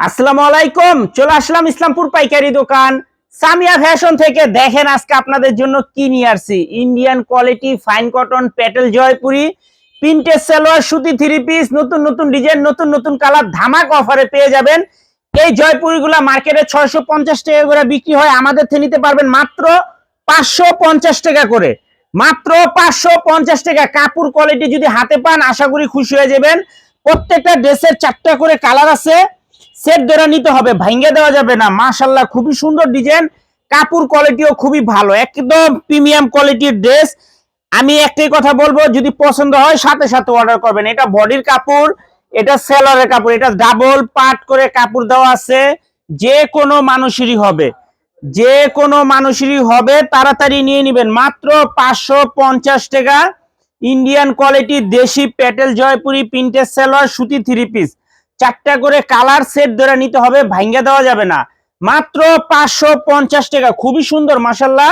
আসসালামু আলাইকুম। চলে আসলাম ইসলামপুর পাইকারি দোকান সামিয়া ফ্যাশন থেকে। দেখেন আজকে আপনাদের জন্য কি নিয়ে আসছি। ইন্ডিয়ান কোয়ালিটি ফাইন কটন পেটেল জয়পুরি প্রিন্টেড সালোয়ার সুতি থ্রি পিস, নতুন নতুন ডিজাইন, নতুন নতুন কালার ধামাক অফারে পেয়ে যাবেন। এই জয়পুরিগুলা মার্কেটে 650 টাকা করে বিক্রি হয়, আমাদের থেকে নিতে পারবেন মাত্র 550 টাকা করে। মাত্র 550 টাকা। কাপড় কোয়ালিটি যদি হাতে পান আশা করি খুশি হয়ে যাবেন। প্রত্যেকটা ড্রেসের 4টা করে কালার আছে, সেট ধরে নিতে হবে, ভাঙ্গে দেওয়া যাবে না। মাশাআল্লাহ খুবই সুন্দর ডিজাইন, কাপড় কোয়ালিটিও খুবই ভালো, একদম প্রিমিয়াম কোয়ালিটির ড্রেস। আমি একটাই কথা বলবো, যদি পছন্দ হয় সাথে সাথে অর্ডার করবেন। এটা বডির কাপড়, এটা সেলরের কাপড়, এটা ডাবল পাট করে কাপড় দেওয়া আছে। যে কোনো মানুষেরই হবে, যে কোনো মানুষেরই হবে, তাড়াতাড়ি নিয়ে নেবেন। মাত্র 550 টাকা। ইন্ডিয়ান কোয়ালিটি দেশি পেটেল জয়পুরি প্রিন্টেড সেলর সুতি থ্রি পিস, 4টা করে কালার সেট ধরে নিতে হবে, ভাঙ্গা দেওয়া যাবে না। মাত্র 550 টাকা। খুবই সুন্দর মাশাআল্লাহ,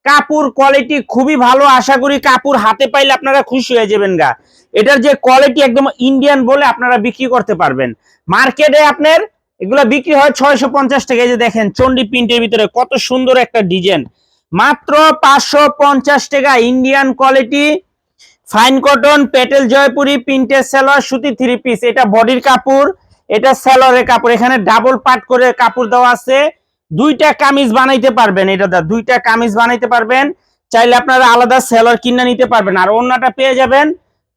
কাপড় কোয়ালিটি খুবই ভালো। আশা করি কাপড় হাতে পাইলে আপনারা খুশি হয়ে যাবেন গা। এটার যে কোয়ালিটি একদম ইন্ডিয়ান বলে আপনারা বিক্রি করতে পারবেন। মার্কেটে আপনার এগুলা বিক্রি হয় 650 টাকা। এই যে দেখেন চন্ডি প্রিন্টের ভিতরে কত সুন্দর একটা ডিজাইন, মাত্র 550 টাকা। ইন্ডিয়ান কোয়ালিটি ফাইন কটন পেটেল জয়পুরি প্রিন্টেড সালোয়ার সুতি থ্রি পিস, এটা বডির কাপড়, এটা সালোয়ারের কাপড়। এখানে ডাবল পাট করে কাপড় দেওয়া আছে। দুইটা কামিজ বানাইতে পারবেন, এটা দুইটা কামিজ বানাইতে পারবেন। চাইলে আপনারা আলাদা সালোয়ার কিনে নিতে পারবেন। আর ওন্নাটা পেয়ে যাবেন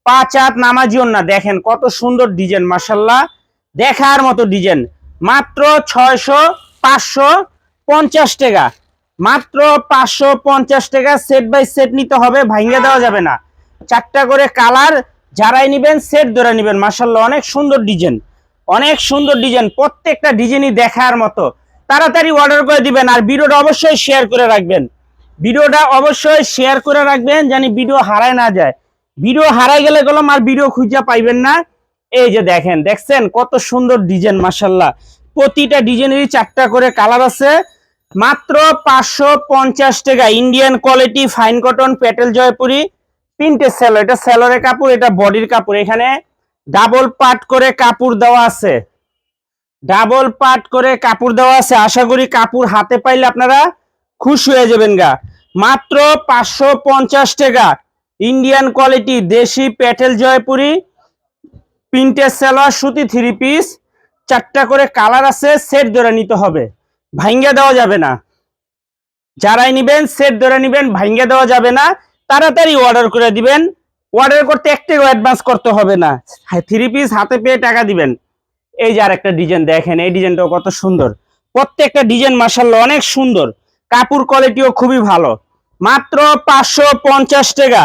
5 হাত নামাজি ওন্না। দেখেন কত সুন্দর ডিজাইন, মাশাআল্লাহ দেখার মতো ডিজাইন। মাত্র 550 টাকা। মাত্র 550 টাকা। সেট বাই সেট নিতে হবে, ভাঙ্গে দেওয়া যাবে না। 4টা করে কালার, যারাই নেবেন সেট ধরে নেবেন। মাশাআল্লাহ অনেক সুন্দর ডিজাইন, অনেক সুন্দর ডিজাইন, প্রত্যেকটা ডিজাইনই দেখার মতো। তাড়াতাড়ি অর্ডার করে দিবেন। আর ভিডিওটা অবশ্যই শেয়ার করে রাখবেন, ভিডিওটা অবশ্যই শেয়ার করে রাখবেন, জানি ভিডিও হারায় না যায়। ভিডিও হারাই গেলে গেলাম আর ভিডিও খুঁজে পাইবেন না। এই যে দেখেন, দেখছেন কত সুন্দর ডিজাইন মাশাআল্লাহ। প্রতিটা ডিজাইনেরই 4টা করে কালার আছে। মাত্র 550 টাকা। ইন্ডিয়ান কোয়ালিটি ফাইন কটন পেটেল জয়পুরি প্রিন্টেড সেলো, এটা সেলোরের কাপড়, এটা বডির কাপড়। এখানে ডাবল পাট করে কাপড় দেওয়া আছে, ডাবল পাট করে কাপড় দেওয়া আছে। আশা করি কাপড় হাতে পাইলে আপনারা খুশি হয়ে যাবেন গা। মাত্র 550 টাকা। ইন্ডিয়ান কোয়ালিটি দেশি পেটেল জয়পুরি প্রিন্টেড সালোয়ার সুতি থ্রি পিস, 4টা করে কালার আছে, সেট ধরে নিতে হবে, ভাঙ্গা দেওয়া যাবে না। যারাই নিবেন সেট ধরে নিবেন, ভাঙ্গা দেওয়া যাবে না। তাড়াতাড়ি অর্ডার করে দিবেন। অর্ডার করতে একটাও অ্যাডভান্স করতে হবে না, থ্রি পিস হাতে পেয়ে টাকা দিবেন। এই যে আরেকটা ডিজাইন দেখেন, এই ডিজাইনটাও কত সুন্দর। প্রত্যেকটা ডিজাইন মাশাআল্লাহ অনেক সুন্দর, কাপড় কোয়ালিটিও খুবই ভালো। মাত্র 550 টাকা।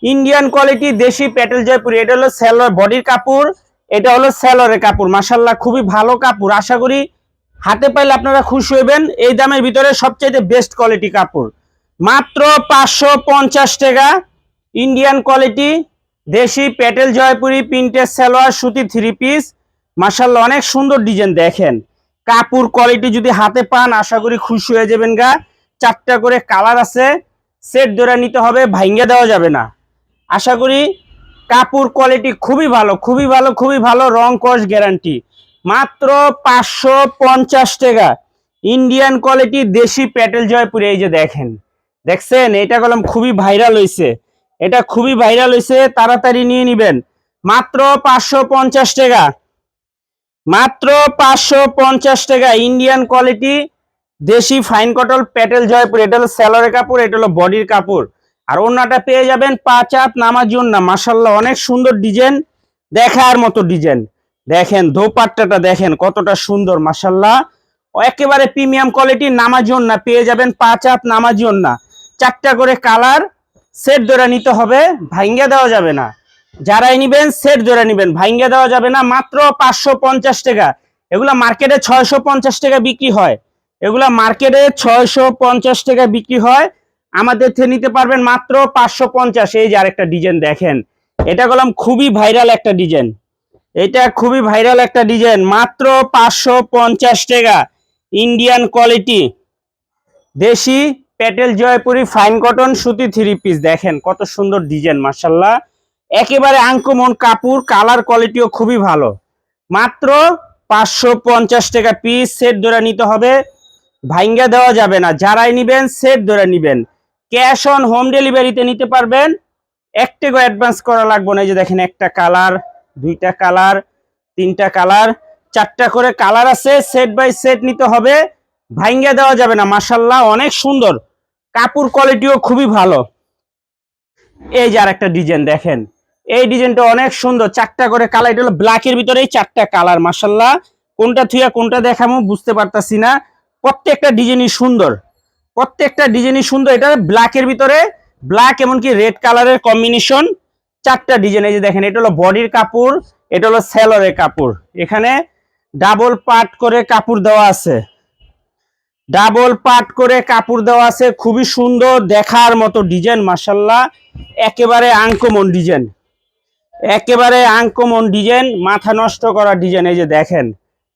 ইন্ডিয়ান কোয়ালিটি দেশি পেটেল জয়পুরি, এটা হলো সেলোয়ার বডির কাপড়, এটা হলো সেলোয়ারের কাপড়। মাশাআল্লাহ খুবই ভালো কাপড়, আশা করি হাতে পাইলে আপনারা খুশি হবেন। এই দামের ভিতরে সবচেয়ে বেস্ট কোয়ালিটি কাপড়। মাত্র 550 টাকা। ইন্ডিয়ান কোয়ালিটি দেশি পেটেল জয়পুরি প্রিন্টেড সালোয়ার সুতি থ্রি পিস, মাশাআল্লাহ অনেক সুন্দর ডিজাইন। দেখেন কাপড় কোয়ালিটি যদি হাতে পান আশা করি খুশি হয়ে যাবেন গা। 4টা করে কালার আছে, সেট ধরে নিতে হবে, ভাঙ্গা দেওয়া যাবে না। আশা করি কাপড় কোয়ালিটি খুবই ভালো, খুবই ভালো, খুবই ভালো, রং কস গ্যারান্টি। মাত্র 550 টাকা। ইন্ডিয়ান কোয়ালিটি দেশি পেটেল জয়পুরি। এই যে দেখেন, দেখছেন এটা কলম খুবই ভাইরাল হয়েছে, এটা খুবই ভাইরাল হয়েছে, তাড়াতাড়ি নিয়ে নিবেন। মাত্র 550 টাকা। মাত্র 550 টাকা। ইন্ডিয়ান কোয়ালিটি দেশি ফাইন কটন পেটেল জয়পুর, এটা হলো সেলোরের কাপড়, এটা হলো বডির কাপড়। আর ওন্নাটা পেয়ে যাবেন 5 হাত নামাজি ওন্না। মাশাআল্লাহ অনেক সুন্দর ডিজাইন, দেখার মতো ডিজাইন। দেখেন দোপাট্টাটা দেখেন কতটা সুন্দর মাশাআল্লাহ, একেবারে প্রিমিয়াম কোয়ালিটির নামাজি ওন্না পেয়ে যাবেন। 5 হাত নামাজি ওন্না, 4টা করে কালার, সেট ধরে নিতে হবে, ভাঙ্গা দেওয়া যাবে না। যারাই নিবেন সেট ধরে নিবেন, ভাঙ্গা দেওয়া যাবে না। মাত্র 550 টাকা। এগুলা মার্কেটে 650 টাকা বিক্রি হয়, এগুলা মার্কেটে 650 টাকা বিক্রি হয়, আমাদের থেকে নিতে পারবেন মাত্র 550। এই যে আরেকটা ডিজাইন দেখেন, এটা বললাম খুবই ভাইরাল একটা ডিজাইন, এটা খুবই ভাইরাল একটা ডিজাইন। মাত্র 550 টাকা। ইন্ডিয়ান কোয়ালিটি দেশি পেটেল জয়পুরি ফাইন কটন সুতি থ্রি পিস, দেখেন কত সুন্দর ডিজাইন মাশাআল্লাহ, একেবারে আনকমন কাপড়, কালার কোয়ালিটিও খুবই ভালো। মাত্র 550 টাকা পিস, সেট ধরে নিতে হবে, ভাঙ্গা দেওয়া যাবে না। যারাই নিবেন সেট ধরে নিবেন। ক্যাশ অন হোম ডেলিভারিতে নিতে পারবেন, 1 টাকা অ্যাডভান্স করা লাগবে না। এই যে দেখেন, একটা কালার, দুইটা কালার, তিনটা কালার, 4টা করে কালার আছে। সেট বাই সেট নিতে হবে, ভাঙ্গা দেওয়া যাবে না। মাশাআল্লাহ অনেক সুন্দর, কাপড় কোয়ালিটিও খুবই ভালো। এই যে আরেকটা ডিজাইন দেখেন, এই ডিজাইনটা অনেক সুন্দর, 4টা করে কালার। এটা হলো ব্ল্যাকের ভিতরে 4টা কালার। মাশাআল্লাহ কোনটা থুয়া কোনটা দেখামু বুঝতে পারতাছি না। প্রত্যেকটা ডিজাইনই সুন্দর, প্রত্যেকটা ডিজাইনই সুন্দর। এটা ব্ল্যাকের ভিতরে ব্ল্যাক এমনকি রেড কালারের কম্বিনেশন, 4টা ডিজাইন। এই যে দেখেন, এটা হলো বডির কাপড়, এটা হলো সেলরের কাপড়। এখানে ডাবল পার্ট করে কাপড় দেওয়া আছে, ডাবল পার্ট করে কাপড় দেওয়া আছে। খুবই সুন্দর, দেখার মতো ডিজাইন। মাশাআল্লাহ একেবারে আনকমন ডিজাইন, একেবারে আনকমন ডিজাইন, মাথা নষ্ট করা ডিজাইন। এই যে দেখেন,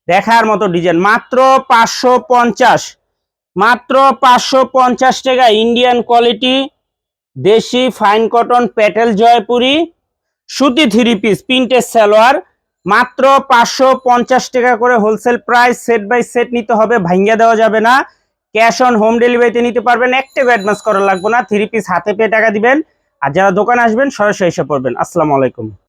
দেখার মতো ডিজাইন। মাত্র 550, মাত্র 550 টাকা। ইন্ডিয়ান কোয়ালিটি, দেশি ফাইন কটন প্যাটেল জয়পুরি সুতি 3 পিস প্রিন্টের সালোয়ার, মাত্র 550 টাকা করে wholesale price. Set by set নিতে হবে, ভাঙ্গা দেওয়া যাবে না। ক্যাশ অন হোম ডেলিভারিতে নিতে পারবেন, 1 টাকা অ্যাডভান্স করা লাগবে না। 3 পিস হাতে পেয়ে টাকা দিবেন। আর যারা দোকানে আসবেন সরাসরি এসে পড়বেন। আসসালামু আলাইকুম।